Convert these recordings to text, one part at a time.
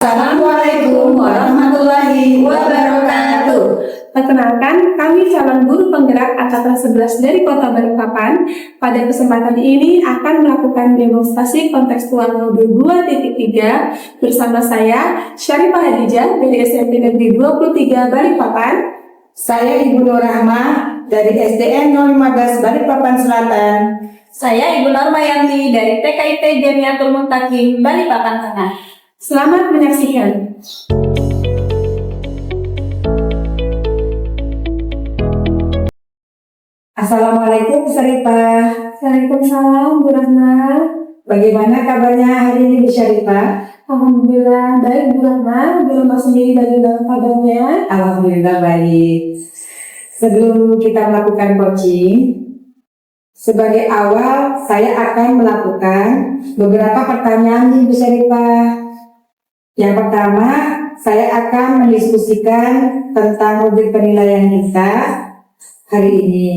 Assalamualaikum warahmatullahi wabarakatuh. Perkenalkan, kami calon guru penggerak Angkatan 11 dari Kota Balikpapan. Pada kesempatan ini akan melakukan demonstrasi kontekstual modul 2.3 bersama saya, Syarifah Hadijah dari SMP Negeri 23 Balikpapan. Saya Ibu Nur Rahmah dari SDN 015 Balikpapan Selatan. Saya Ibu Normayanti dari TKIT Jamiatul Muntakim Balikpapan Tengah. Selamat menyaksikan. Assalamualaikum Syarifah. Waalaikumsalam, Bu Rahma. Bagaimana kabarnya hari ini Bu Syarifah? Alhamdulillah baik, Bu Rahma. Bu Rahma sendiri bagaimana kabarnya? Alhamdulillah baik. Sebelum kita melakukan coaching, sebagai awal saya akan melakukan beberapa pertanyaan nih Bu Syarifah. Yang pertama, saya akan mendiskusikan tentang rubrik penilaian kita hari ini.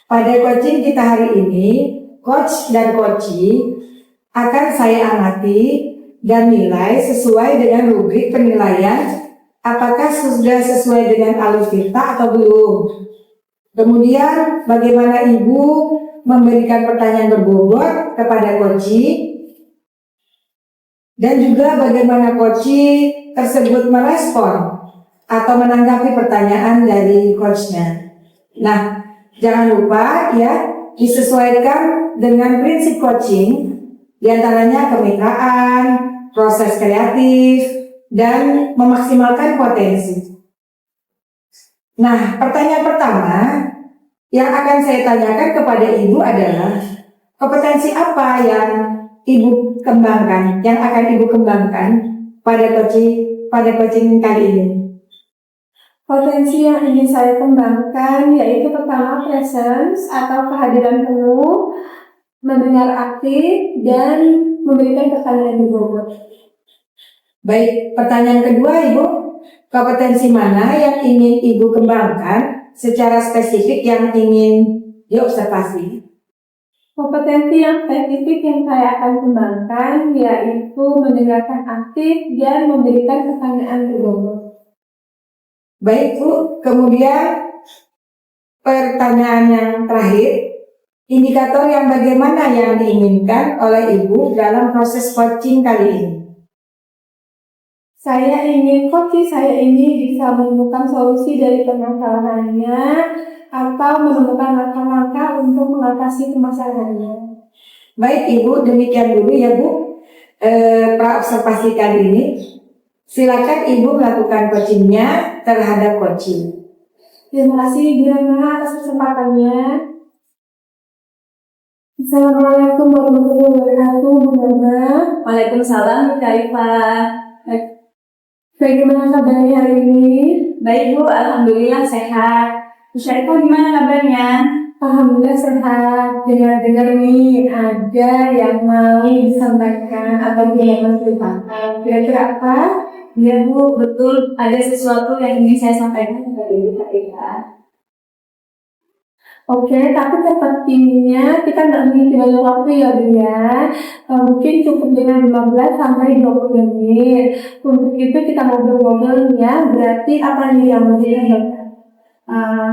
Pada coaching kita hari ini, coach dan coachee akan saya amati dan nilai sesuai dengan rubrik penilaian apakah sudah sesuai dengan alur kita atau belum. Kemudian bagaimana Ibu memberikan pertanyaan berbobot kepada coachee dan juga bagaimana coachee tersebut merespon atau menanggapi pertanyaan dari coachnya. Nah, jangan lupa ya, disesuaikan dengan prinsip coaching, diantaranya kemitraan, proses kreatif, dan memaksimalkan potensi. Nah, pertanyaan pertama yang akan saya tanyakan kepada Ibu adalah kompetensi apa yang Ibu kembangkan, yang akan Ibu kembangkan pada coaching kali ini? Potensi yang ingin saya kembangkan yaitu pertama presence atau kehadiran penuh, mendengar aktif, dan memberikan pertanyaan berbobot. Baik, pertanyaan kedua Ibu, kompetensi mana yang ingin Ibu kembangkan secara spesifik yang ingin diobservasi? Kompetensi yang spesifik yang saya akan kembangkan yaitu mendengarkan aktif dan memberikan pertanyaan berbobot. Baik Bu, kemudian pertanyaan yang terakhir, indikator yang bagaimana yang diinginkan oleh Ibu dalam proses coaching kali ini? Saya ingin saya ini bisa menemukan solusi dari permasalahannya atau menemukan langkah-langkah untuk mengatasi permasalahannya. Baik Ibu, demikian dulu ya Bu praobservasi kali ini. Silakan Ibu melakukan coachingnya terhadap coaching. Terima kasih Bu Rahma atas kesempatannya. Assalamualaikum warahmatullahi wabarakatuh, Bu Rahma. Waalaikumsalam, Bu Syarifah. Bagaimana kabarnya hari ini? Baik Bu, Alhamdulillah sehat. Bu Syarifah gimana kabarnya? Alhamdulillah sehat. Dengar-dengar nih ada yang mau disampaikan atau yang mau disampaikan. Kira-kira apa? Ya Bu, betul ada sesuatu yang ingin saya sampaikan kepada Ibu Syarifah. Oke, tapi sepertinya kita nggak memiliki banyak waktu ya Bu ya. Mungkin cukup dengan 15 sampai 20 menit. Untuk itu kita ngobrol-ngobrol ya. Berarti apa nih yang mau disampaikan?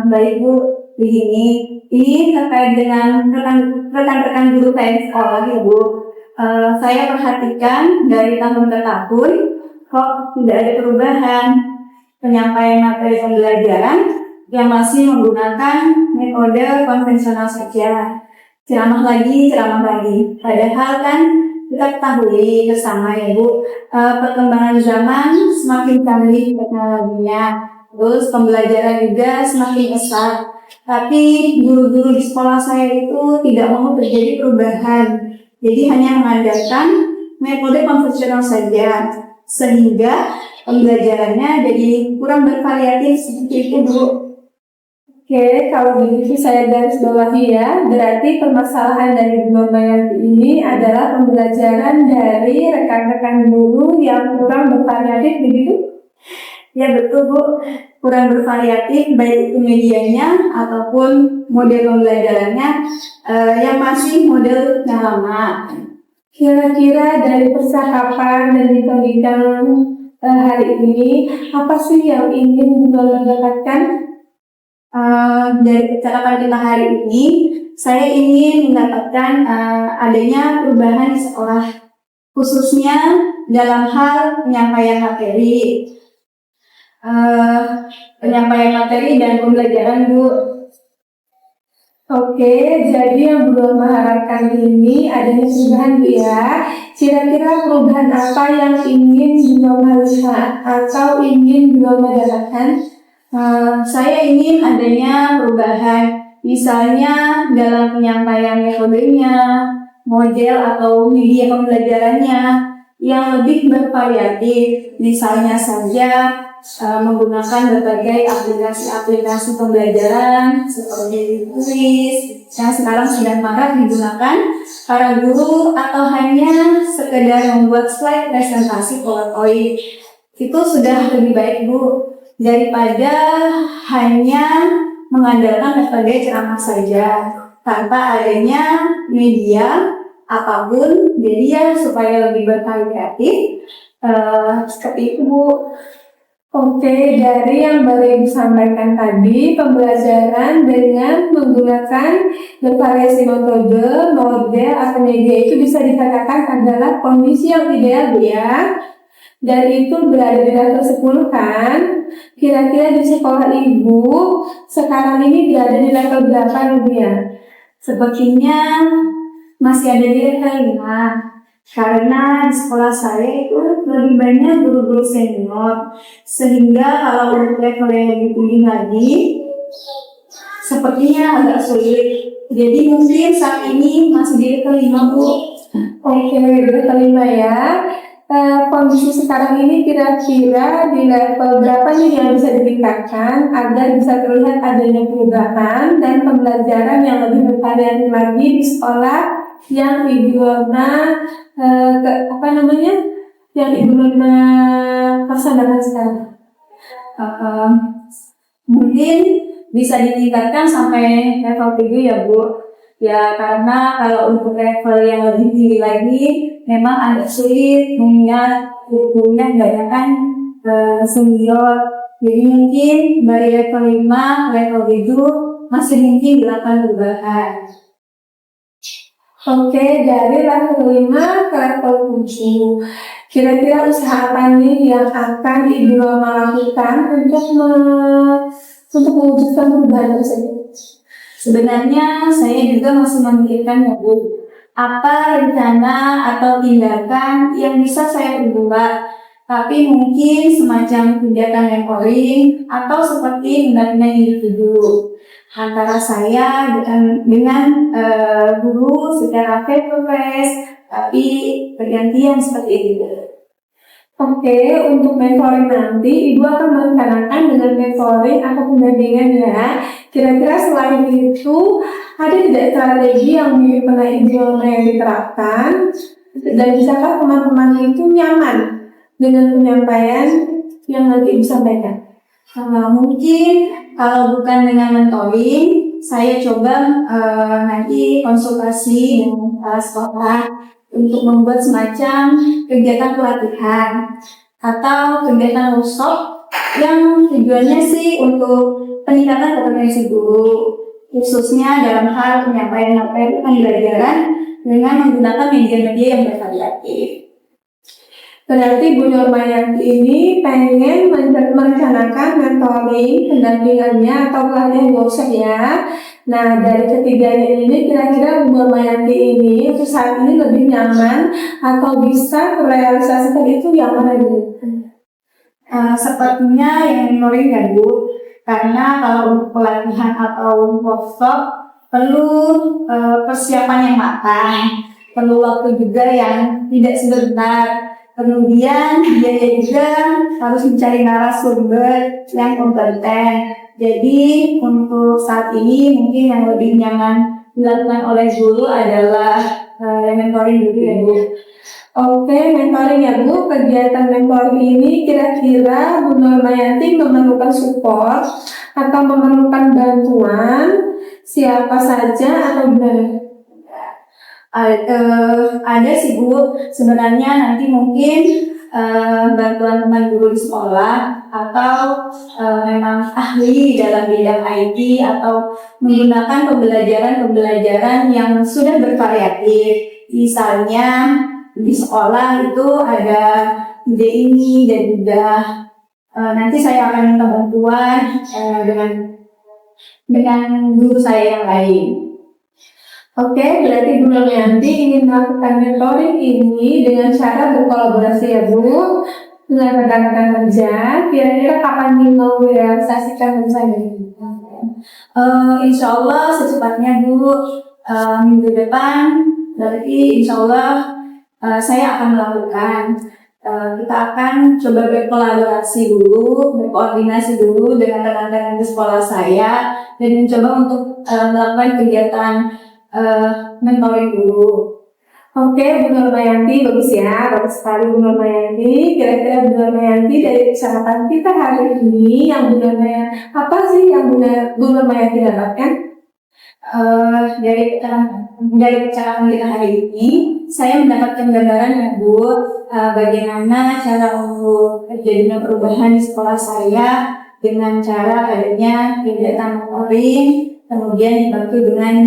Baik Bu, begini. Ini terkait dengan rekan-rekan guru PN sekolah ya Bu. Saya perhatikan dari tahun ke tahun kok tidak ada perubahan penyampaian materi pembelajaran yang masih menggunakan metode konvensional saja. Ceramah lagi. Padahal kan kita ketahui bersama ya Bu, perkembangan zaman semakin canggih teknologinya, terus pembelajaran juga semakin pesat. Tapi guru-guru di sekolah saya itu tidak mau terjadi perubahan. Jadi hanya mengandalkan metode konvensional saja, sehingga pembelajarannya jadi kurang bervariatif seperti itu Bu. Oke, kalau begitu saya garis bawahi ya. Berarti permasalahan dari Bu Normayanti ini adalah pembelajaran dari rekan-rekan guru yang kurang bervariatif, begitu? Ya betul Bu, kurang bervariatif baik itu medianya ataupun model pembelajarannya yang masih model yang lama. Kira-kira dari percakapan dan bincang hari ini, apa sih yang ingin Bu Norma dapatkan? Dari percakapan kita hari ini, saya ingin mendapatkan adanya perubahan di sekolah, khususnya dalam hal penyampaian materi dan pembelajaran, Bu. Oke, jadi yang Bu Norma harapkan ini adanya perubahan, Bu ya. Kira-kira perubahan apa yang ingin Bu Norma lihat atau ingin Bu Norma dapatkan? Saya ingin adanya perubahan, misalnya dalam penyampaian metodenya, model atau media pembelajarannya yang lebih bervariatif, misalnya saja menggunakan berbagai aplikasi pembelajaran seperti tulis yang sekarang sedang marak digunakan para guru, atau hanya sekedar membuat slide presentasi PowerPoint. Itu sudah lebih baik, Bu, daripada hanya mengandalkan metode ceramah saja tanpa adanya media apapun, media supaya lebih bervariatif. Seperti itu, Bu. Oke, dari yang baru Ibu sampaikan tadi, pembelajaran dengan menggunakan bervariasi metode, model, atau media itu bisa dikatakan adalah kondisi yang ideal, Bu ya. Dan itu berada di level 10 kan? Kira-kira di sekolah Ibu sekarang ini berada di level berapa, Bu ya? Sepertinya masih ada di level 5. Karena di sekolah saya itu lebih banyak guru-guru senior, sehingga kalau untuk level yang lebih tinggi lagi, sepertinya agak sulit. Jadi mungkin saat ini masih di level 5, Bu. Oke, level 5 ya. Kondisi sekarang ini kira-kira di level berapa nih yang bisa ditingkatkan agar bisa terlihat adanya perubahan dan pembelajaran yang lebih bervariatif lagi di sekolah yang Ibu Norma yang Ibu Norma laksanakan sekarang? Mungkin bisa ditingkatkan sampai level 3 ya, Bu. Ya, karena kalau untuk level yang lebih tinggi lagi memang agak sulit mengingat bukunya kebanyakan senior. Jadi mungkin dari level 5, level 7 masih mungkin dilakukan perubahan. Oke, dari level 5 ke level 7. Kira-kira usaha apa nih yang akan Ibu Norma lakukan untuk mewujudkan perubahan tersebut? Sebenarnya saya juga masih memikirkan, ya, Bu, apa rencana atau tindakan yang bisa saya perbuat. Tapi mungkin semacam kegiatan mentoring atau seperti pendampingan individu antara saya dengan guru secara face to face, tapi bergantian seperti itu. Oke, untuk mentoring nanti Ibu akan merencanakan dengan mentoring atau pendampingan ya. Kira-kira selain itu ada tidak strategi yang pernah Ibu Norma yang diterapkan dan bisakah teman-teman itu nyaman dengan penyampaian yang nanti Ibu sampaikan? Mungkin kalau bukan dengan mentoring, saya coba nanti konsultasi dengan sekolah untuk membuat semacam kegiatan pelatihan atau kegiatan workshop yang tujuannya sih untuk peningkatan kompetensi guru, khususnya dalam hal penyampaian materi pembelajaran dengan menggunakan media-media yang bervariatif. Berarti Bu Norma Yanti ini pengen merencanakan mentoring pendampingannya atau pelatihan workshop ya. Nah, dari ketiganya ini kira-kira Bu Norma Yanti ini untuk saat ini lebih nyaman atau bisa merealisasikan itu yang mana dulu? Sepertinya yang mentoring ya, Bu, karena kalau untuk pelatihan atau workshop perlu persiapan yang matang, perlu waktu juga yang tidak sebentar. Kemudian dia juga harus mencari narasumber yang kompeten. Jadi untuk saat ini mungkin yang lebih nyaman dilakukan oleh guru adalah mentoring dulu ya, Bu. Oke, mentoring ya Bu. Kegiatan mentoring ini kira-kira Bu Norma Yanti memerlukan support atau memerlukan bantuan siapa saja atau gimana? Ada sih Bu, sebenarnya nanti mungkin bantuan teman guru di sekolah atau memang ahli dalam bidang IT atau menggunakan pembelajaran yang sudah bervariatif. Misalnya di sekolah itu ada ide ini dan juga nanti saya akan minta bantuan dengan guru saya yang lain. Oke, berarti Bu Nurmayanti ingin melakukan mentoring ini dengan cara berkolaborasi ya Bu dengan rekan-rekan kerja. Kira-kira kapan nih mau realisasikan rencana ini? Insya Allah secepatnya Bu, minggu depan berarti insya Allah saya akan melakukan. Kita akan coba berkolaborasi dulu, berkoordinasi dulu dengan rekan-rekan di sekolah saya dan mencoba untuk melakukan kegiatan mentoring dulu. Oke, Bu Nurmayanti, bagus ya, bagus sekali Bu Nurmayanti. Kira-kira Bu Nurmayanti dari percakapan kita hari ini, yang Bu Nurmayanti, apa sih yang Bu Nurmayanti dapatkan? Dari percakapan kita hari ini, saya mendapatkan gambaran ya Bu, bagaimana cara untuk terjadinya perubahan di sekolah saya dengan cara adanya kegiatan mentoring, kemudian dibantu dengan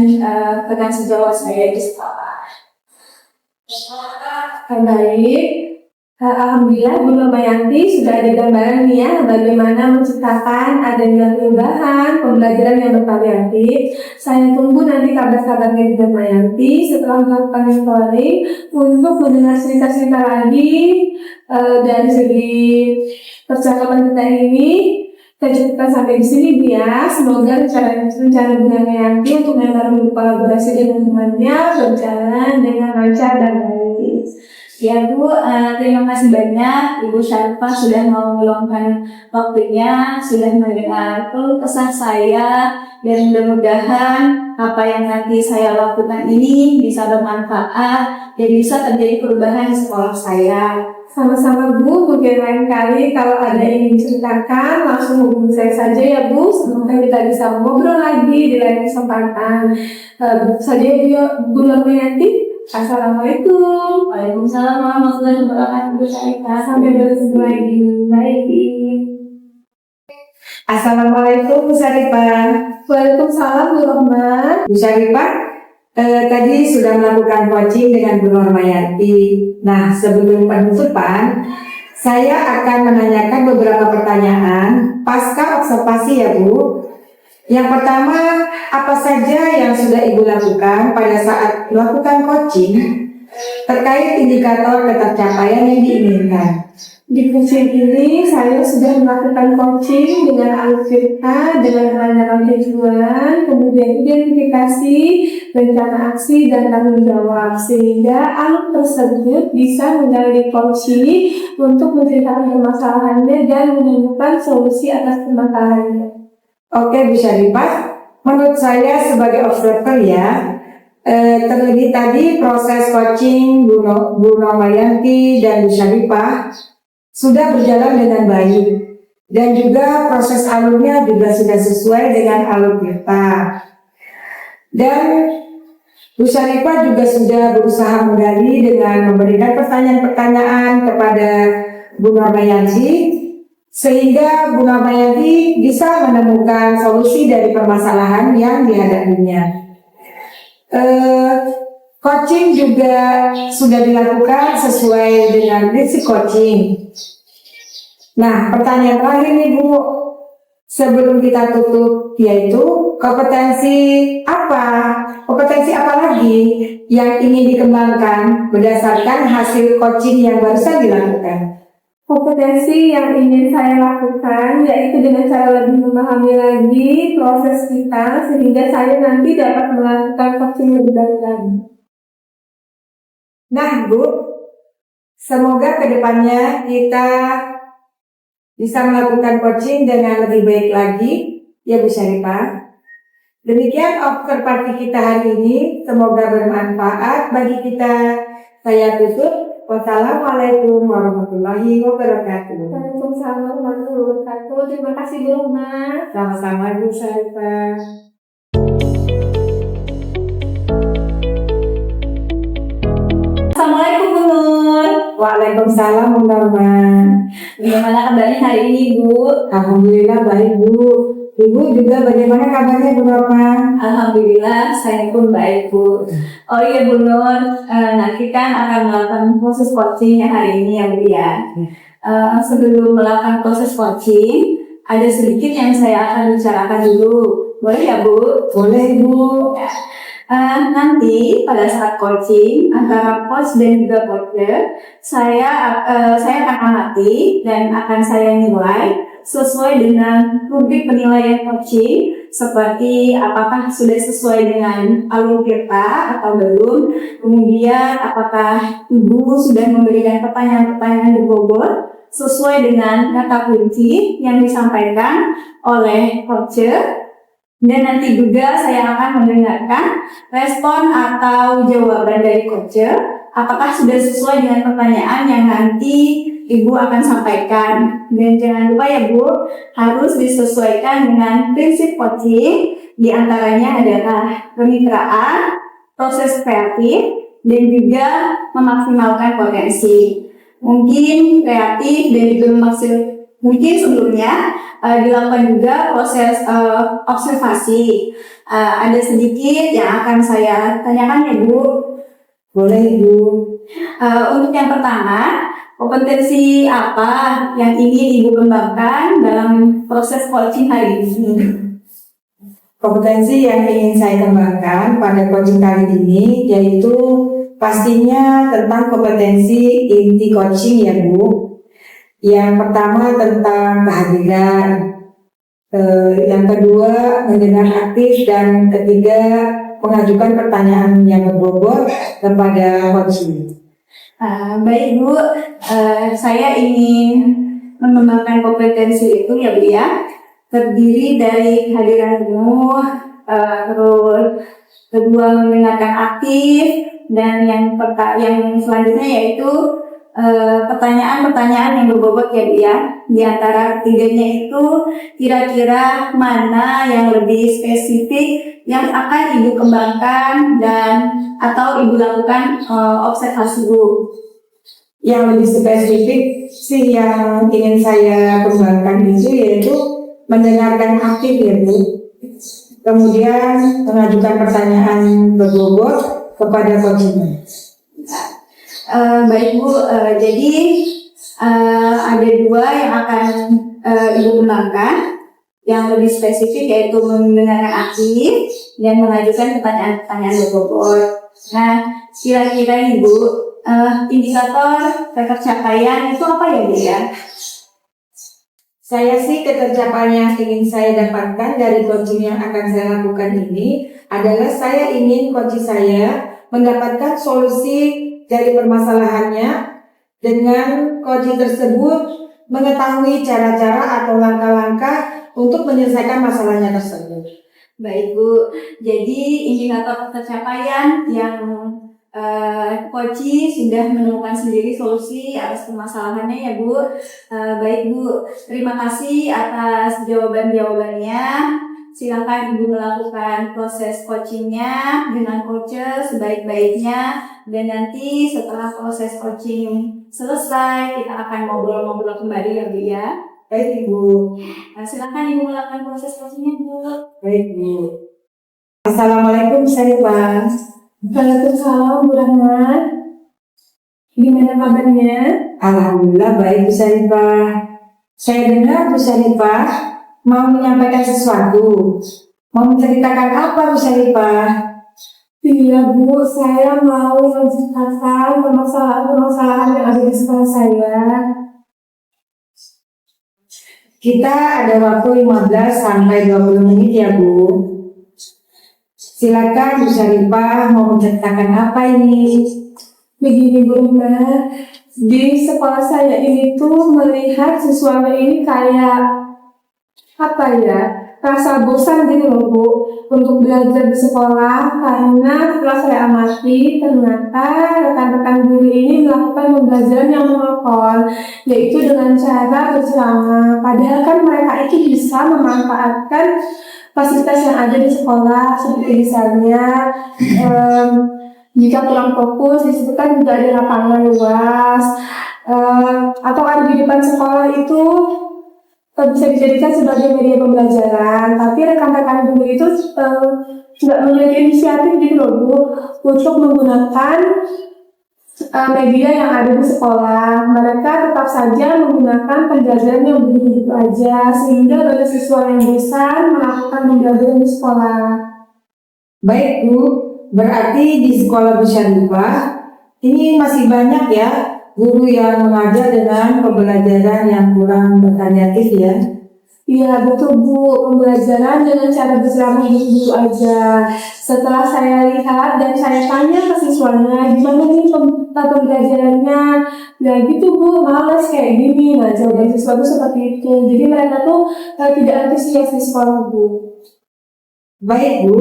rekan sejawat saya di sekolah. Baik, alhamdulillah Bu Nurmayanti sudah ada gambaran nih ya bagaimana menciptakan adanya perubahan pembelajaran yang bervariatif. Saya tunggu nanti kabar-kabarnya Bu Nurmayanti setelah melakukan mentoring untuk mendengar cerita-cerita lagi dari segi percakapan kita ini. Kita cukupkan sampai di sini Bu ya. Semoga rencana Bu Nurmayanti untuk berkolaborasi dengan temannya berjalan dengan lancar dan baik. Ya Bu, terima kasih banyak Ibu Syarifah sudah mau meluangkan waktunya, sudah mendengar keluh kesah saya, dan mudah-mudahan apa yang nanti saya lakukan ini bisa bermanfaat dan bisa terjadi perubahan di sekolah saya. Sama-sama Bu, mungkin lain kali kalau ada yang ingin diceritakan langsung hubungi saya saja ya Bu. Semoga kita bisa ngobrol lagi di lain kesempatan. Saja Bu Nurmayanti. Assalamualaikum. Waalaikumsalam warahmatullahi wabarakatuh. Bu Syarifah. Sampai bertemu lagi. Baik. Assalamualaikum Bu Syarifah. Waalaikumsalam Bu Rohman. Bu Syarifah, tadi sudah melakukan coaching dengan Bu Nurmayanti. Nah, sebelum penutupan, saya akan menanyakan beberapa pertanyaan pasca observasi ya Bu. Yang pertama, apa saja yang sudah Ibu lakukan pada saat melakukan coaching terkait indikator ketercapaian yang diinginkan? Di coaching ini saya sudah melakukan coaching dengan algoritma, dengan menanyakan tujuan, kemudian identifikasi, rencana aksi dan tanggung jawab, sehingga alur tersebut bisa menjadi coaching untuk menceritakan permasalahannya dan menemukan solusi atas permasalahannya. Oke Bu Syarifah, menurut saya sebagai observer ya, terlebih tadi proses coaching Bu Nurmayanti dan Bu Syarifah sudah berjalan dengan baik dan juga proses alurnya juga sudah sesuai dengan alur kita. Dan Bu Syarifah juga sudah berusaha menggali dengan memberikan pertanyaan-pertanyaan kepada Bu Nurmayanti sehingga Bu Nurmayanti bisa menemukan solusi dari permasalahan yang dihadapinya. Coaching juga sudah dilakukan sesuai dengan prinsip coaching. Nah, pertanyaan terakhir nih Bu, sebelum kita tutup, yaitu kompetensi apa lagi yang ingin dikembangkan berdasarkan hasil coaching yang barusan dilakukan? Kompetensi yang ingin saya lakukan yaitu dengan cara lebih memahami lagi proses kita sehingga saya nanti dapat melakukan coaching lebih baik lagi. Nah Bu, semoga kedepannya kita bisa melakukan coaching dengan lebih baik lagi ya Bu Syarifah. Demikian observasi kita hari ini, semoga bermanfaat bagi kita. Saya tutup. Wassalamualaikum warahmatullahi wabarakatuh. Waalaikumsalam warahmatullahi wabarakatuh. Terima kasih Bu Rohman. Sama-sama Bu Syarifah. Waalaikumsalam, Bu Norma. Bagaimana kabarnya hari ini, Bu? Alhamdulillah baik, Bu. Ibu juga bagaimana kabarnya, Bu Norma? Alhamdulillah, saya pun baik, Bu. Oh iya, Bu Nur, nanti kan akan melakukan proses coaching hari ini ya, Bu ya. Sebelum melakukan proses coaching, ada sedikit yang saya akan bicarakan dulu. Boleh ya, Bu? Boleh, Bu. Nanti pada saat coaching antara coach dan juga coacher, saya akan amati dan akan saya nilai sesuai dengan rubrik penilaian coaching, seperti apakah sudah sesuai dengan alur kita atau belum, kemudian apakah Ibu sudah memberikan pertanyaan-pertanyaan berbobot sesuai dengan kata kunci yang disampaikan oleh coacher. Dan nanti juga saya akan mendengarkan respon atau jawaban dari coacher, apakah sudah sesuai dengan pertanyaan yang nanti Ibu akan sampaikan. Dan jangan lupa ya Bu, harus disesuaikan dengan prinsip coaching, diantaranya adalah kemitraan, proses kreatif, dan juga memaksimalkan potensi. Mungkin kreatif dan juga mungkin sebelumnya dilakukan juga proses observasi. Ada sedikit yang akan saya tanyakan ya Bu. Boleh, Bu. Untuk yang pertama, kompetensi apa yang ingin Ibu kembangkan dalam proses coaching hari ini? Kompetensi yang ingin saya kembangkan pada coaching kali ini yaitu pastinya tentang kompetensi inti coaching ya Bu. Yang pertama tentang kehadiran, yang kedua mendengar aktif, dan ketiga mengajukan pertanyaan yang berbobot kepada coaching. Baik Bu, saya ingin mengembangkan kompetensi itu ya Bu ya, terdiri dari kehadiran penuh, terus kedua mendengarkan aktif, dan yang selanjutnya yaitu pertanyaan-pertanyaan yang berbobot ya Bu ya. Di antara ketiganya itu kira-kira mana yang lebih spesifik yang akan Ibu kembangkan dan atau Ibu lakukan observasi Bu? Yang lebih spesifik sih yang ingin saya kembangkan itu yaitu mendengarkan aktif ya Bu. Kemudian mengajukan pertanyaan berbobot kepada coaching. Baik Bu, jadi ada dua yang akan Ibu kembangkan. Yang lebih spesifik yaitu mendengarkan aktif dan mengajukan pertanyaan-pertanyaan berbobot. Nah, kira-kira Ibu, indikator ketercapaian itu apa ya Bu ya? Saya sih ketercapaian yang ingin saya dapatkan dari coaching yang akan saya lakukan ini adalah saya ingin coaching saya mendapatkan solusi dari permasalahannya dengan coaching tersebut mengetahui cara-cara atau langkah-langkah untuk menyelesaikan masalahnya tersebut. Baik Bu, jadi indikator pencapaian yang coaching sudah menemukan sendiri solusi atas permasalahannya ya Bu. Baik Bu, terima kasih atas jawaban-jawabannya. Silakan Ibu melakukan proses coachingnya dengan coacher sebaik-baiknya, dan nanti setelah proses coaching selesai kita akan ngobrol-ngobrol kembali ya Bu ya. Baik Ibu. Silakan Ibu melakukan proses coachingnya Bu. Baik Bu. Assalamualaikum Syarifah. Waalaikumsalam Bu Rahmat. Gimana kabarnya? Alhamdulillah baik Bu Syarifah. Saya dengar Bu Syarifah mau menyampaikan sesuatu. Mau menceritakan apa Bu Syarifah? Iya Bu, saya mau menceritakan permasalahan yang ada di sekolah saya. Kita ada waktu 15 sampai 20 menit ya Bu. Silakan Bu Syarifah mau menceritakan apa ini? Begini Bu Rahmat, di sekolah saya ini tuh melihat siswa ini kayak apa ya, rasa bosan gitu loh Bu untuk belajar di sekolah, karena setelah saya amati ternyata rekan-rekan guru ini melakukan pembelajaran yang monoton, yaitu dengan cara berceramah, padahal kan mereka itu bisa memanfaatkan fasilitas yang ada di sekolah, seperti misalnya Jika kurang fokus, disebutkan juga ada lapangan luas, atau ada di depan sekolah itu bisa dijadikan sebagai media pembelajaran. Tapi rekan-rekan guru itu nggak memiliki inisiatif gitu loh Bu, untuk menggunakan media yang ada di sekolah. Mereka tetap saja menggunakan pembelajaran yang begitu aja, sehingga banyak siswa yang bosan melakukan pembelajaran di sekolah. Baik Bu, berarti di sekolah Bu Syarifah ini masih banyak ya guru yang mengajar dengan pembelajaran yang kurang bervariatif ya. Iya betul Bu, pembelajaran dengan cara berceramah gitu aja. Setelah saya lihat dan saya tanya ke siswanya, gimana nih pembelajarannya? Ya gitu Bu, males kayak gini. Nah jawaban siswa itu seperti itu. Jadi mereka tuh tidak antusias di sekolah Bu. Baik Bu,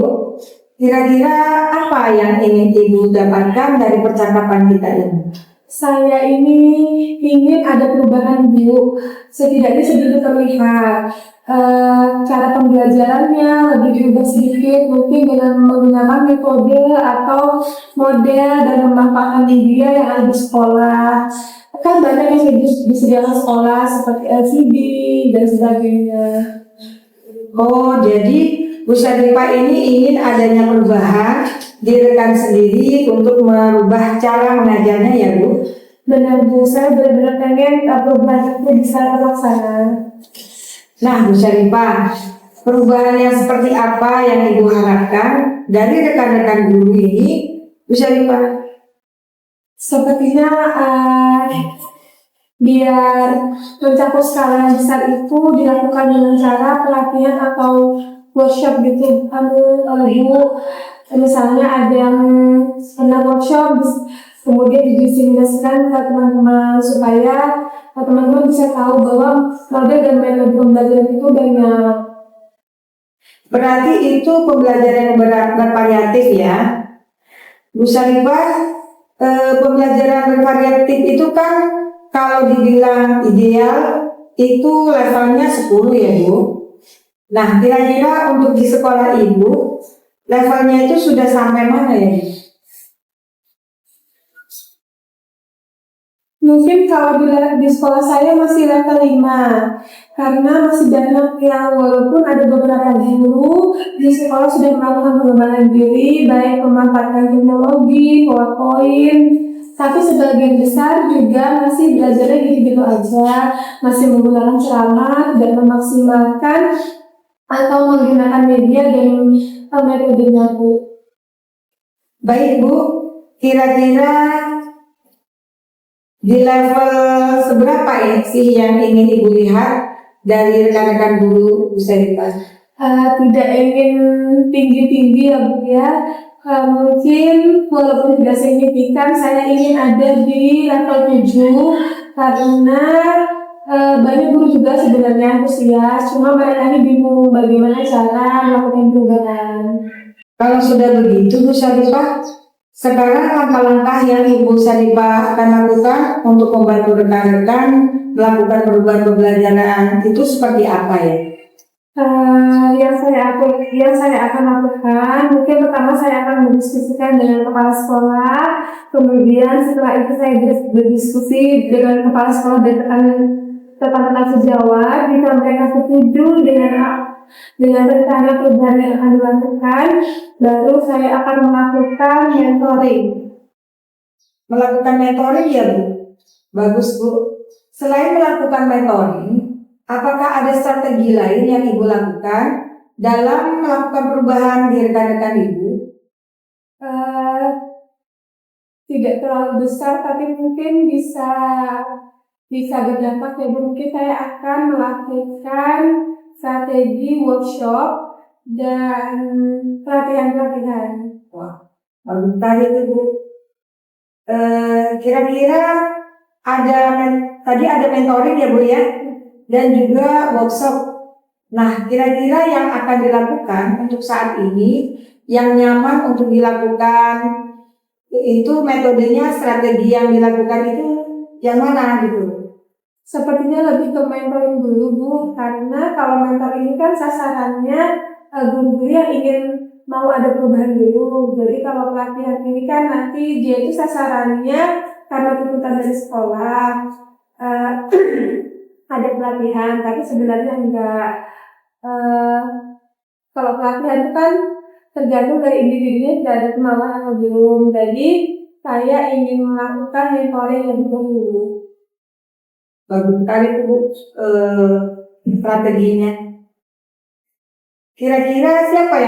kira-kira apa yang ingin Ibu dapatkan dari percakapan kita ini? Saya ini ingin ada perubahan Bu, setidaknya sedikit terlihat cara pembelajarannya lebih diubah sedikit, mungkin dengan menggunakan metode atau model dan memanfaatkan media yang ada di sekolah. Kan banyak yang disediakan sekolah seperti LCD dan sebagainya. Oh, jadi Bu Syarifah ini ingin adanya perubahan di rekan sendiri untuk merubah cara mengajarnya ya Bu? Benar Bu, saya benar-benar pengen perubahan itu bisa terlaksana. Nah Bu Syarifah, perubahan yang seperti apa yang Ibu harapkan dari rekan-rekan guru ini Bu Syarifah? Sepertinya biar mencakup skala yang besar itu dilakukan dengan cara pelatihan atau workshop gitu. Bu, misalnya ada yang pernah workshop, kemudian didistribusikan ke teman-teman supaya teman-teman bisa tahu bahwa model dan metode pembelajaran itu banyak. Berarti itu pembelajaran yang bervariatif ya Bu Syarifah. Pembelajaran bervariatif itu kan kalau dibilang ideal itu levelnya 10 ya Bu. Nah kira-kira untuk di sekolah Ibu levelnya itu sudah sampai mana ya? Mungkin kalau di sekolah saya masih level 5 karena masih banyak yang walaupun ada beberapa guru di sekolah sudah melakukan pengembangan diri baik memanfaatkan teknologi, PowerPoint, tapi sebagian besar juga masih belajarnya gitu-gitu aja, masih menggunakan ceramah dan memaksimalkan atau menggunakan media dan metodenya Bu. Baik Bu, kira-kira di level seberapa ya sih yang ingin Ibu lihat dari rekan-rekan guru Bu Syarifah? Tidak ingin tinggi-tinggi ya Bu ya. Mungkin walaupun tidak signifikan, saya ingin ada di level 7 karena banyak guru juga sebenarnya antusias, cuma mereka ini bingung bagaimana cara melakukan perubahan. Kalau sudah begitu Bu Syarifah, sekarang langkah-langkah yang Ibu Syarifah akan lakukan untuk membantu rekan-rekan melakukan perubahan pembelajaran itu seperti apa ya? Yang saya akan lakukan, mungkin pertama saya akan berdiskusikan dengan kepala sekolah, kemudian setelah itu saya berdiskusi dengan kepala sekolah dan rekan-rekan sejawat. Jika mereka setuju dengan rencana perubahan yang akan dilakukan, baru saya akan melakukan mentoring. Melakukan mentoring ya Bu? Bagus Bu. Selain melakukan mentoring, apakah ada strategi lain yang Ibu lakukan dalam melakukan perubahan di rekan-rekan Ibu? Tidak terlalu besar, tapi mungkin bisa berdampak ya Bu. Mungkin saya akan melakukan strategi workshop dan pelatihan-pelatihan. Wah, bagus tadi itu Bu. Kira-kira tadi ada mentoring ya Bu ya, dan juga workshop. Nah, kira-kira yang akan dilakukan untuk saat ini yang nyaman untuk dilakukan itu metodenya, strategi yang dilakukan itu yang mana gitu? Sepertinya lebih ke mentoring dulu Bu, karena kalau mentor ini kan sasarannya guru-guru yang ingin mau ada perubahan dulu. Jadi kalau pelatihan ini kan nanti dia itu sasarannya karena tuntutan dari sekolah, eh, ada pelatihan, tapi sebenarnya enggak. Eh, Kalau pelatihan itu kan tergantung dari individunya, tidak ada kemauan atau belum. Jadi saya ingin melakukan mentoring lebih dahulu. Bagus sekali itu Bu, strateginya. Kira-kira siapa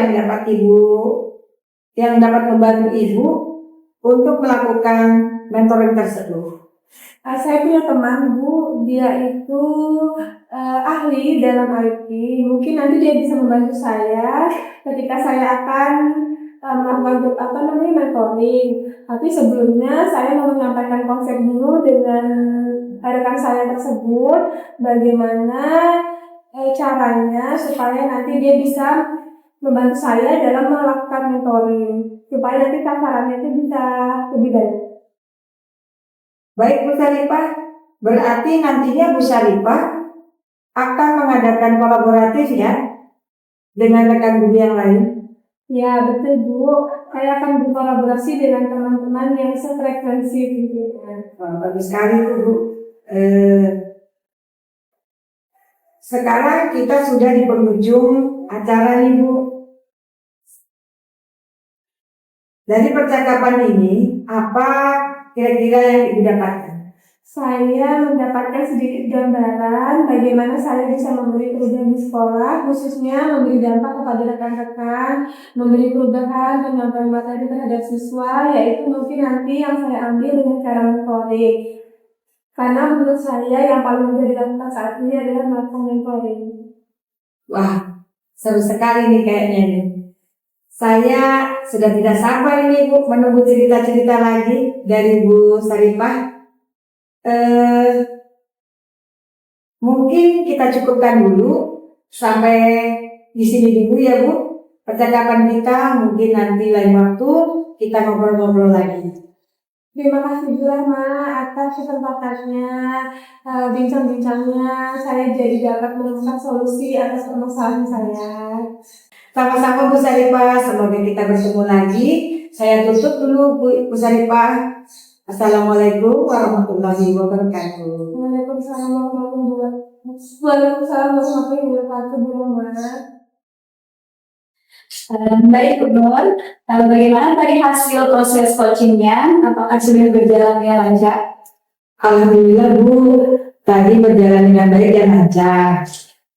yang dapat membantu Ibu untuk melakukan mentoring tersebut? Saya punya teman Bu, dia itu ahli dalam IT. Mungkin nanti dia bisa membantu saya ketika saya akan melakukan mentoring. Tapi sebelumnya saya mau menyampaikan konsep dulu dengan rekan saya tersebut, bagaimana caranya supaya nanti dia bisa membantu saya dalam melakukan mentoring, supaya nanti sasarannya itu bisa lebih baik. Baik Bu Saripah, berarti nantinya Bu Saripah akan mengadakan kolaboratif ya dengan rekan Bu yang lain. Ya betul Bu, saya akan berkolaborasi dengan teman-teman yang sefrekuensi tentunya. Wah, bagus sekali itu Bu. Sekarang kita sudah di penghujung acara nih Bu. Dari percakapan ini, apa kira-kira yang Ibu dapatkan? Saya mendapatkan sedikit gambaran bagaimana saya bisa memberi perubahan di sekolah, khususnya memberi dampak kepada rekan-rekan, memberi perubahan penyampaian materi terhadap siswa, yaitu mungkin nanti yang saya ambil dengan cara mentoring. Karena menurut saya yang paling menjadi dampak saat ini adalah melakukan mentoring. Wah, seru sekali nih kayaknya nih. Saya sudah tidak sabar ini Bu menunggu cerita-cerita lagi dari Bu Saripah. Mungkin kita cukupkan dulu sampai di sini dulu ya Bu. Percakapan kita mungkin nanti lain waktu kita ngobrol-ngobrol lagi. Terima kasih juga Ma atas kesempatannya, bincang-bincangnya. Saya jadi dapat menemukan solusi atas permasalahan saya. Sama-sama Bu Saripah, semoga kita bertemu lagi. Saya tutup dulu Bu Saripah. Assalamualaikum warahmatullahi wabarakatuh. Waalaikumsalam warahmatullahi wabarakatuh. Baik Bu Nur, bagaimana tadi hasil proses coachingnya? Apakah sudah berjalan dengan lancar? Alhamdulillah Bu, tadi berjalan dengan baik dan lancar.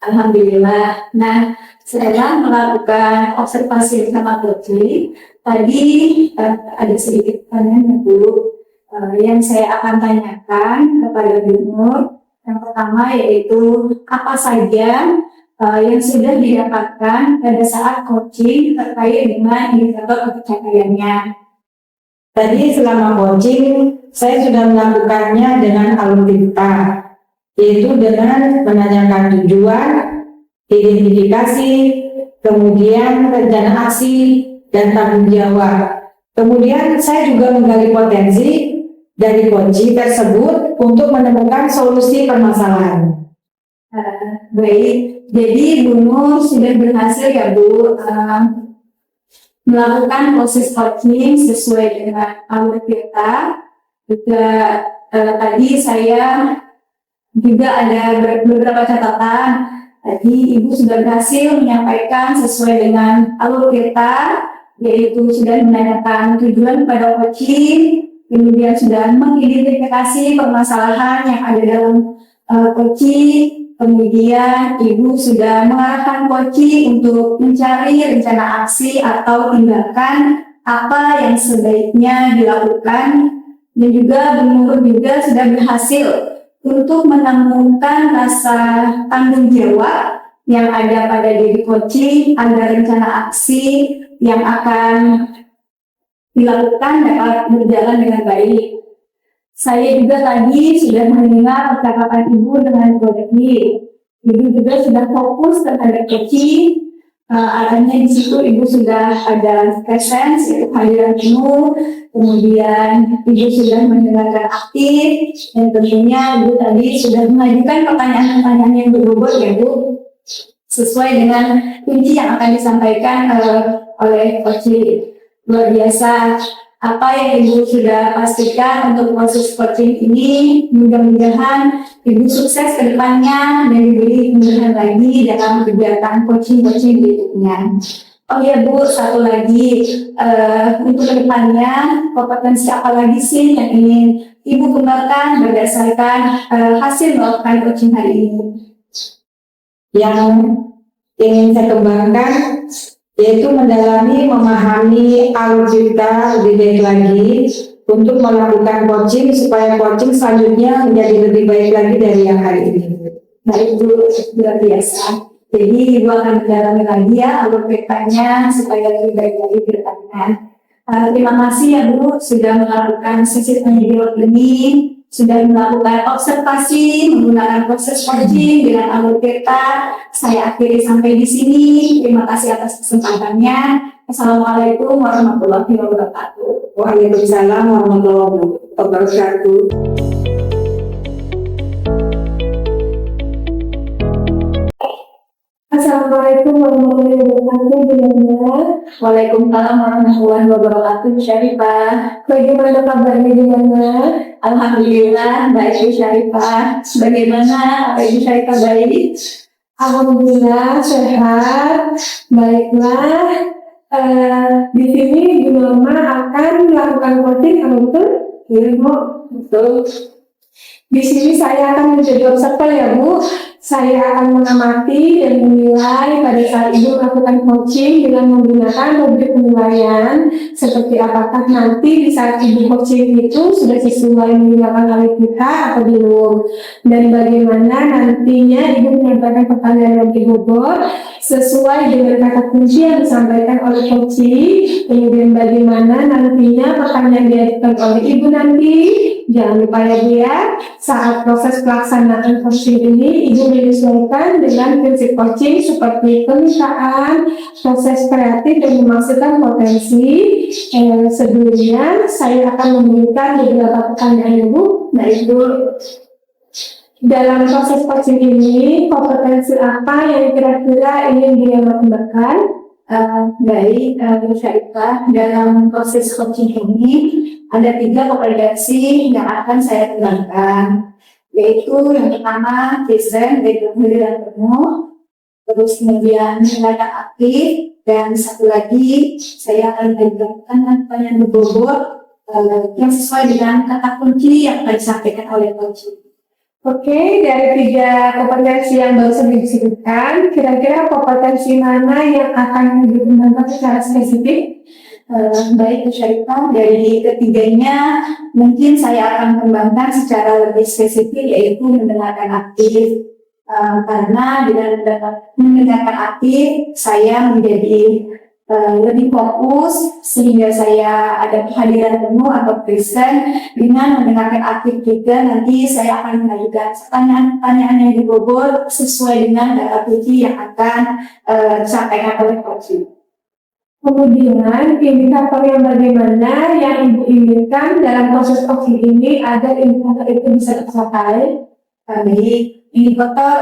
Alhamdulillah. Nah, setelah melakukan observasi bersama coaching, tadi ada sedikit pertanyaan Bu yang saya akan tanyakan kepada Bu Nur. Yang pertama yaitu apa saja yang sudah didapatkan pada saat coaching terkait dengan indikator kepercayaannya. Tadi selama coaching, saya sudah melakukannya dengan alur-kita, yaitu dengan menanyakan tujuan, identifikasi, kemudian rencana aksi, dan tanggung jawab. Kemudian saya juga menggali potensi dari coaching tersebut untuk menemukan solusi permasalahan. Baik, jadi Bu Nur sudah berhasil ya Bu melakukan proses coaching sesuai dengan alur kita. Juga tadi saya juga ada beberapa catatan. Tadi Ibu sudah berhasil menyampaikan sesuai dengan alur kita, yaitu sudah menanyakan tujuan pada coaching, kemudian sudah mengidentifikasi permasalahan yang ada dalam coaching. Kemudian Ibu sudah mengarahkan coaching untuk mencari rencana aksi atau tindakan apa yang sebaiknya dilakukan, dan juga Bu Nur juga sudah berhasil untuk menemukan rasa tanggung jawab yang ada pada diri coaching agar rencana aksi yang akan dilakukan dapat berjalan dengan baik. Saya juga tadi sudah mendengar percakapan Ibu dengan coaching. Ibu juga sudah fokus terhadap coaching. Artinya di situ Ibu sudah ada presence, yaitu kehadiran penuh. Kemudian Ibu sudah mendengarkan aktif, dan tentunya Ibu tadi sudah mengajukan pertanyaan-pertanyaan yang berbobot ya Bu, sesuai dengan kunci yang akan disampaikan oleh coaching. Luar biasa apa yang Ibu sudah pastikan untuk proses coaching ini. Mudah-mudahan Ibu sukses ke depannya dan diberi kemudahan lagi dalam kegiatan coaching-coaching berikutnya. Oh ya Bu, satu lagi, untuk kedepannya kompetensi apa lagi sih yang ingin Ibu kembangkan berdasarkan hasil melakukan coaching hari ini? Yang ingin saya kembangkan yaitu mendalami, memahami alutsista lebih baik lagi untuk melakukan coaching supaya coaching selanjutnya menjadi lebih baik lagi dari yang hari ini. Baik Bu, luar biasa. Jadi Ibu akan mendalami lagi ya alur petanya supaya lebih baik lagi ke depannya. Terima kasih ya Bu sudah melakukan sesi penjawab ini, sudah melakukan observasi menggunakan proses coaching dengan alur peta. Saya akhiri sampai di sini. Terima kasih atas kesempatannya. Assalamualaikum warahmatullahi wabarakatuh. Waalaikumsalam warahmatullahi wabarakatuh. Assalamualaikum warahmatullahi wabarakatuh. Waalaikumsalam warahmatullahi wabarakatuh. Syarifah, Bagaimana kabarnya Bunda? alhamdulillah baik Bu Syarifah. Bagaimana apa Ibu Syarifah baik? Alhamdulillah sehat. Baiklah, di sini Bu Norma akan melakukan coaching, apa betul? Iya Bu, Betul. di sini saya akan menjadi observer ya Bu. Saya akan mengamati dan menilai pada saat Ibu melakukan coaching dengan menggunakan rubrik penilaian seperti apakah nanti di saat Ibu coaching itu sudah sesuai menggunakan oleh kita atau belum, dan bagaimana nantinya Ibu menyampaikan pertanyaan yang dibobot sesuai dengan kata kunci yang disampaikan oleh coaching, kemudian bagaimana nantinya pertanyaan diajukan oleh Ibu nanti. Jangan lupa ya Bu ya, saat proses pelaksanaan coaching ini Ibu menyesuaikan dengan prinsip coaching seperti kemitraan, proses kreatif dan memasukkan potensi. Sebelumnya saya akan memberikan beberapa pertanyaan Ibu. Nah Ibu, dalam proses coaching ini kompetensi apa yang kira-kira ingin dia kembangkan? Baik, Bu Syarifah, dalam proses coaching ini ada 3 kompetensi yang akan saya kembangkan, yaitu yang pertama present dan giliran penuh, terus kemudian tindakan aktif, dan satu lagi saya akan mengajukan pertanyaan berbobot yang sesuai dengan kata kunci yang akan disampaikan oleh coaching. Oke, dari 3 kompetensi yang baru saja disebutkan, kira-kira kompetensi mana yang akan dikembangkan secara spesifik? Baik Bu Syarifah, dari ketiganya mungkin saya akan kembangkan secara lebih spesifik, yaitu mendengarkan aktif. Karena dengan mendengarkan aktif saya menjadi lebih fokus sehingga saya ada kehadiran penuh atau present. Dengan mendengarkan aktif juga nanti saya akan mengajukan pertanyaan-pertanyaan yang dibobot sesuai dengan data kunci yang akan disampaikan oleh coaching. Kemudian indikator yang bagaimana yang Ibu inginkan dalam proses coaching ini agar indikator itu bisa tercapai? Baik, indikator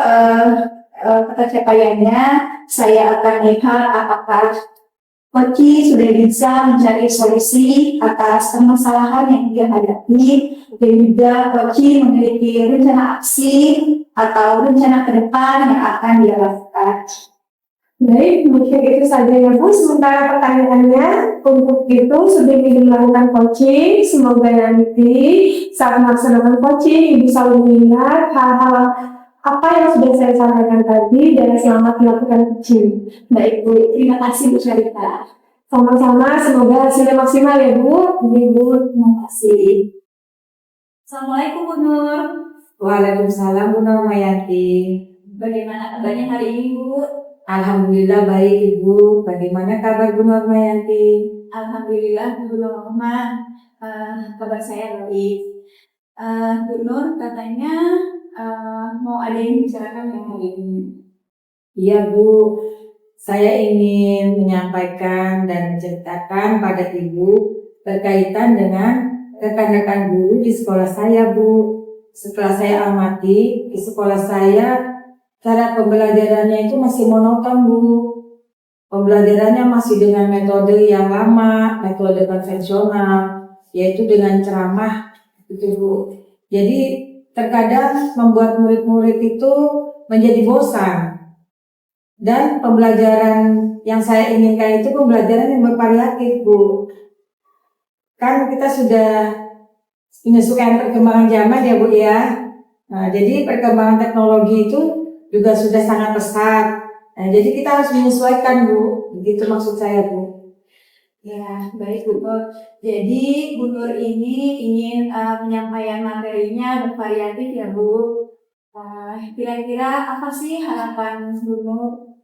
pencapaiannya saya akan lihat apakah coaching sudah bisa mencari solusi atas permasalahan yang dia hadapi, dan juga coaching memiliki rencana aksi atau rencana ke depan yang akan dia lakukan. Baik, mungkin itu saja ya Bu. Sementara pertanyaannya untuk itu sebelum Ibu melakukan coaching, semoga nanti saat melaksanakan coaching Ibu selalu mengingat hal-hal apa yang sudah saya sampaikan tadi dan selamat melakukan coaching. Baik Bu, terima kasih Bu Syarifah. Sama-sama, semoga hasilnya maksimal ya Bu. Ibu, terima kasih. Assalamualaikum Bu Nur. Waalaikumsalam Bu Normayanti. Bagaimana kabarnya hari ini Bu? Alhamdulillah baik Ibu. Bagaimana kabar Bu Normayanti? Alhamdulillah Bu Norma, kabar saya baik. Bu Nur katanya mau ada yang bicarakan yang hari ini. Iya Bu, saya ingin menyampaikan dan menceritakan pada Ibu berkaitan dengan rekan-rekan guru di sekolah saya Bu. Setelah saya amati di sekolah saya, cara pembelajarannya itu masih monoton Bu. pembelajarannya masih dengan metode yang lama, metode konvensional, yaitu dengan ceramah gitu Bu. Jadi terkadang membuat murid-murid itu menjadi bosan. Dan pembelajaran yang saya inginkan itu pembelajaran yang bervariatif Bu. Kan kita sudah menyesuaikan perkembangan zaman ya Bu ya. Nah, jadi perkembangan teknologi itu juga sudah sangat pesat. Nah, jadi kita harus menyesuaikan Bu. Begitu maksud saya Bu. Ya, baik Bu Nur. Jadi Bu Nur ini ingin penyampaian materinya bervariatif ya Bu. Kira-kira apa sih harapan Bu Nur?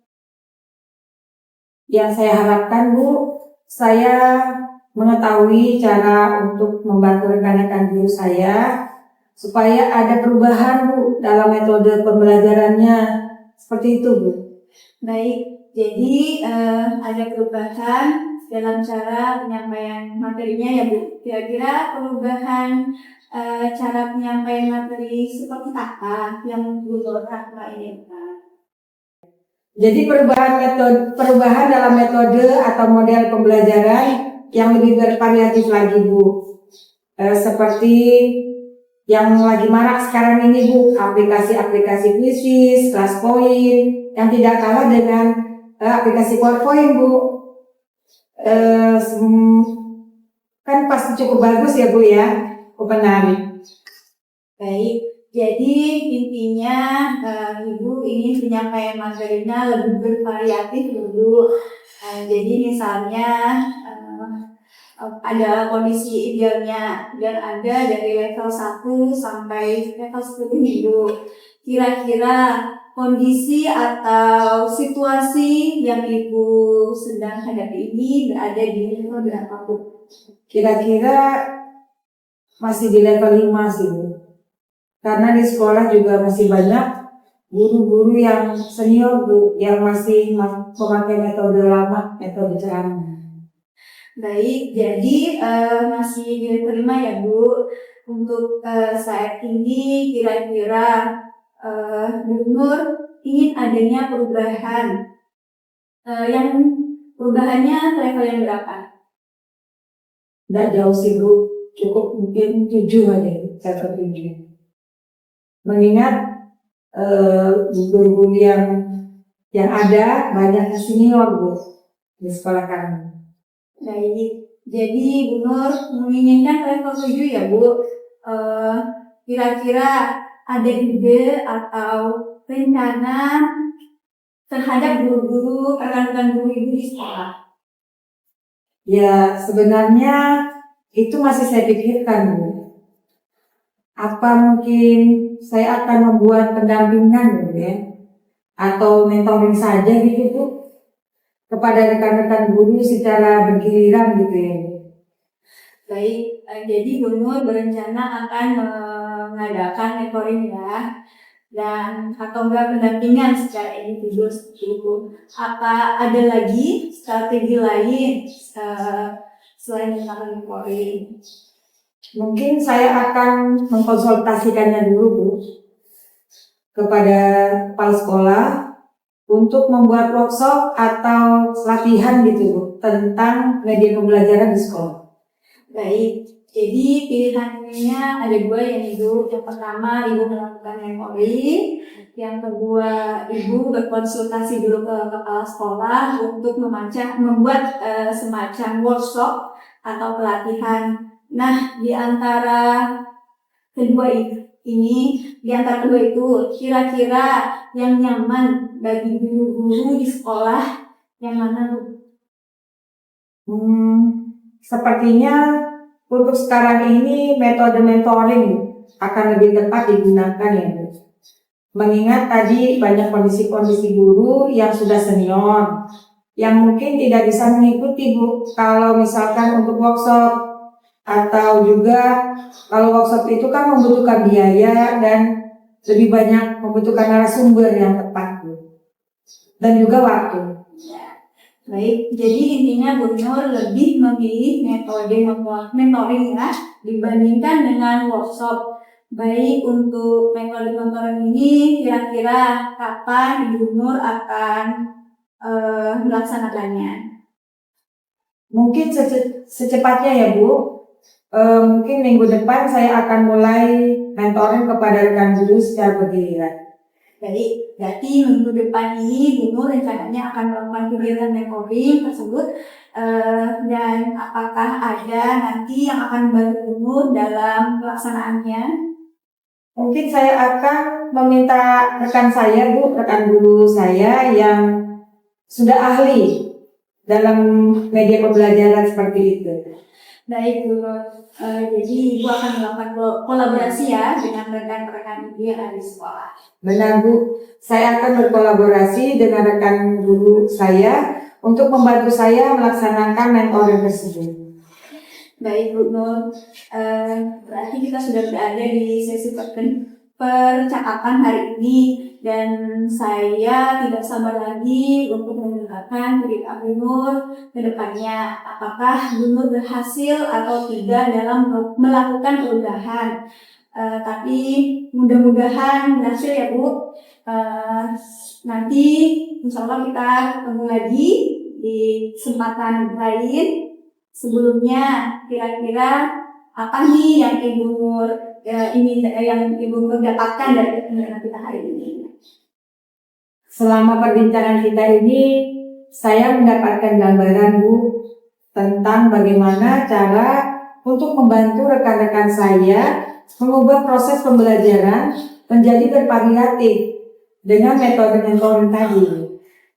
Yang saya harapkan Bu, saya mengetahui cara untuk membantu rekan-rekan guru saya supaya ada perubahan Bu dalam metode pembelajarannya. Seperti itu Bu. Baik, jadi ada perubahan dalam cara penyampaian materinya ya Bu. Kira-kira perubahan cara penyampaian materi seperti apa yang Bu Nur inginkan? Jadi perubahan dalam metode atau model pembelajaran yang lebih bervariatif lagi Bu. Seperti yang lagi marak sekarang ini Bu, aplikasi-aplikasi kuisis, kelas poin yang tidak kalah dengan aplikasi PowerPoint Bu. Kan pasti cukup bagus ya Bu ya, menarik. Baik, jadi intinya Ibu ingin penyampaian materinya lebih bervariatif dulu. Jadi misalnya ada kondisi idealnya dan ada dari level 1 sampai level 10 Ibu. Kira-kira kondisi atau situasi yang Ibu sedang hadapi ini berada di level berapa Bu? Kira-kira masih di level 5 sih Bu. Karena di sekolah juga masih banyak guru-guru yang senior Bu, yang masih memakai metode lama, metode ceramah. Baik, jadi masih di level 5 ya Bu. Untuk saat ini kira-kira Bu Nur ingin adanya perubahan. Yang perubahannya level yang berapa? Nggak jauh sih Bu, cukup mungkin 7 aja, level 7. Mengingat guru-guru yang ada banyak senior Bu di sekolah kami. Baik, jadi Bu Nur menginginkan level 7 ya Bu. Kira-kira ada ide atau rencana terhadap guru-guru, rekan-rekan guru Ibu di sekolah? Ya sebenarnya itu masih saya pikirkan Bu. Apa mungkin saya akan membuat pendampingan gitu ya, atau mentoring saja gitu Bu, kepada rekan-rekan guru secara bergiliran gitu ya. Baik, jadi Bu Nur berencana akan mengadakan mentoring ya, dan atau enggak pendampingan secara individu seperti itu. Apa ada lagi strategi lain selain dengan mentoring? Mungkin saya akan mengkonsultasikannya dulu Bu kepada kepala sekolah untuk membuat workshop atau latihan gitu Bu tentang media pembelajaran di sekolah. Baik, jadi pilihannya ada 2 yang Ibu. Yang pertama Ibu melakukan mentoring, yang kedua Ibu berkonsultasi dulu ke kepala sekolah untuk membuat semacam workshop atau pelatihan. Nah, di antara kedua itu kira-kira yang nyaman bagi guru-guru di sekolah yang mana Bu? Sepertinya untuk sekarang ini metode mentoring akan lebih tepat digunakan ya Bu. Mengingat tadi banyak kondisi-kondisi guru yang sudah senior yang mungkin tidak bisa mengikuti Bu kalau misalkan untuk workshop, atau juga kalau workshop itu kan membutuhkan biaya dan lebih banyak membutuhkan narasumber yang tepat Bu, dan juga waktu. Baik, jadi intinya Bu Nur lebih memilih metode mentoring ya dibandingkan dengan workshop. Baik, untuk metode mentoring ini kira-kira kapan Bu Nur akan melaksanakannya. Mungkin secepatnya ya Bu. Mungkin minggu depan saya akan mulai mentoring kepada rekan guru secara bergiliran. Baik, berarti minggu depan ini Bu Nur rencananya akan melakukan kegiatan mentoring tersebut, dan apakah ada nanti yang akan membantu Bu Nur dalam pelaksanaannya? Mungkin saya akan meminta rekan saya Bu, rekan guru saya yang sudah ahli dalam media pembelajaran seperti itu. Baik Bu Nur, jadi Ibu akan melakukan kolaborasi ya dengan rekan-rekan Ibu yang ada di sekolah. Benar Bu, saya akan berkolaborasi dengan rekan guru saya untuk membantu saya melaksanakan mentoring tersebut. Baik Bu Nur, berarti kita sudah berada di sesi percakapan hari ini dan saya tidak sabar lagi untuk mendengarkan cerita Bu Nur ke depannya. Apakah Bu Nur berhasil atau tidak dalam melakukan perubahan? Tapi mudah-mudahan berhasil ya Bu. Nanti insya Allah kita ketemu lagi di kesempatan lain. Sebelumnya kira-kira apa nih yang Ibu Nur yang Ibu Nur dapatkan dari pertemuan kita hari ini? Selama perbincangan kita ini, saya mendapatkan gambaran Bu tentang bagaimana cara untuk membantu rekan-rekan saya mengubah proses pembelajaran menjadi bervariatif dengan metode mentoring tadi.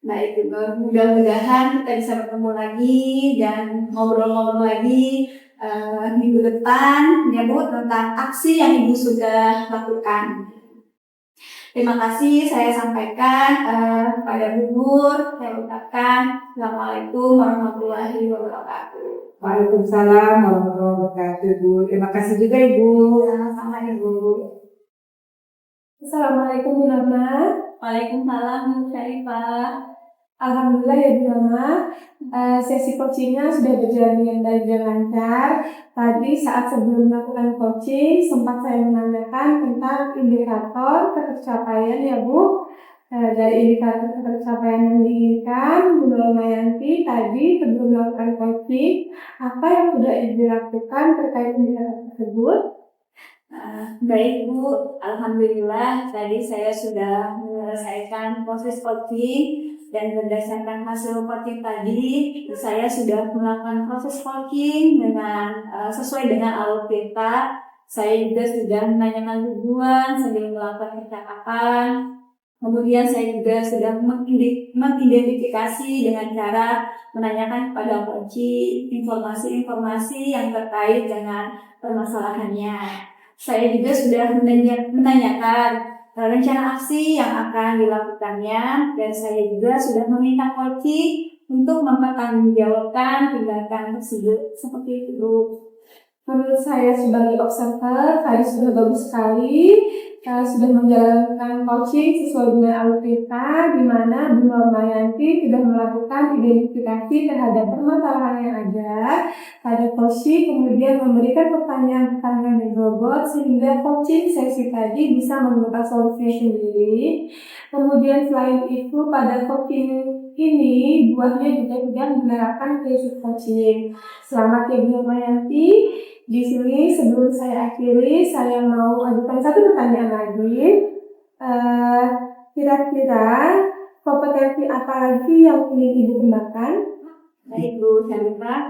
Baik, mudah-mudahan kita bisa bertemu lagi dan ngobrol-ngobrol lagi minggu depan ya Bu tentang aksi yang Ibu sudah lakukan. Terima kasih saya sampaikan pada Bu Nur. Saya ucapkan Assalamualaikum warahmatullahi wabarakatuh. Waalaikumsalam warahmatullahi wabarakatuh Bu. Terima kasih juga Ibu. Sama-sama Ibu. Assalamualaikum Bu Norma. Waalaikumsalam Bu Syarifah. Alhamdulillah ya Bu Norma, sesi coachingnya sudah berjalan dengan baik dan lancar. Tadi saat sebelum melakukan coaching sempat saya menanyakan tentang indikator ketercapaian ya Bu. Dari indikator ketercapaian yang diinginkan Bu Norma Yanti tadi sebelum melakukan coaching, apa yang sudah Ibu lakukan terkait indikator tersebut? Baik Bu, alhamdulillah tadi saya sudah menyelesaikan proses coaching dan berdasarkan hasil coaching tadi saya sudah melakukan proses coaching dengan sesuai dengan alur kita. Saya juga sudah menanyakan tujuan sebelum melakukan percakapan. Kemudian saya juga sudah mengidentifikasi dengan cara menanyakan kepada coach informasi-informasi yang terkait dengan permasalahannya. Saya juga sudah menanyakan rencana aksi yang akan dilakukannya dan saya juga sudah meminta coaching untuk mempertanggungjawabkan tindakan tersebut seperti itu. Menurut saya sebagai observer, saya sudah bagus sekali. Sudah menjalankan coaching sesuai dengan alur kita, di mana Bu Norma Yanti sudah melakukan identifikasi terhadap permasalahan yang ada pada coaching, kemudian memberikan pertanyaan-pertanyaan yang robot sehingga coaching sesi tadi bisa menemukan solusinya sendiri. Kemudian selain itu pada coaching ini buahnya juga sudah menerapkan prinsip coaching. Selamat ya Bu Norma Yanti. Di sini sebelum saya akhiri, saya mau ajukan satu pertanyaan lagi. Kira-kira kompetensi apa lagi yang ingin Ibu kembangkan? Baik Bu Syarifah,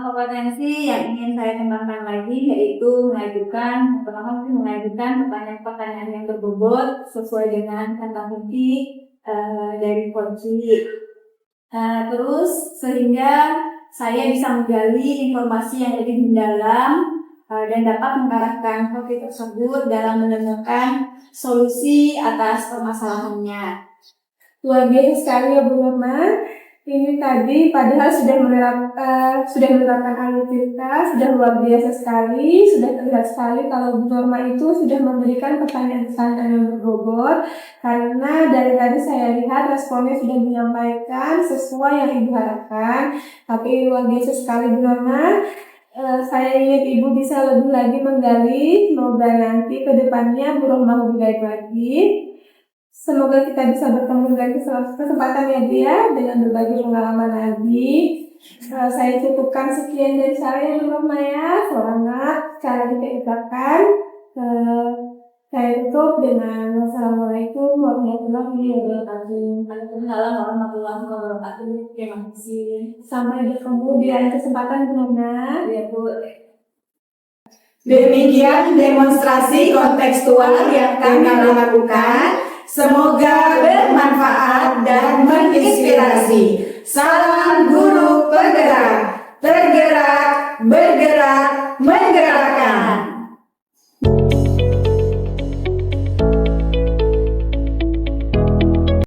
kompetensi yang ingin saya kembangkan lagi yaitu mengajukan pertanyaan-pertanyaan yang berbobot sesuai dengan kata kunci dari coaching. Terus sehingga saya bisa menggali informasi yang lebih mendalam dan dapat mengarahkan coach tersebut dalam menemukan solusi atas permasalahannya. Luar biasa sekali ya Bu Norma. Ini tadi padahal sudah menerapkan alur kita, sudah luar biasa sekali, sudah terlihat sekali kalau Bu Norma itu sudah memberikan pertanyaan-pertanyaan yang berbobot, karena dari tadi saya lihat responnya sudah menyampaikan sesuai yang Ibu harapkan. Tapi luar biasa sekali Bu Norma. Saya ingin Ibu bisa lebih lagi menggali, semoga nanti ke depannya Bu Norma lebih baik lagi. Semoga kita bisa bertemu dari kesempatan ya Bu ya, dengan berbagi pengalaman lagi. Saya cukupkan sekian dari saya dulu Maya. Selamat cara kita ucapkan. Saya tutup dengan wassalamualaikum warahmatullahi wabarakatuh. Waalaikumsalam warahmatullahi wabarakatuh. Terima kasih. Sampai bertemu di lain kesempatan Bunda. Ya Bu. Demikian demonstrasi kontekstual yang kami lakukan. Semoga bermanfaat dan menginspirasi. Salam guru.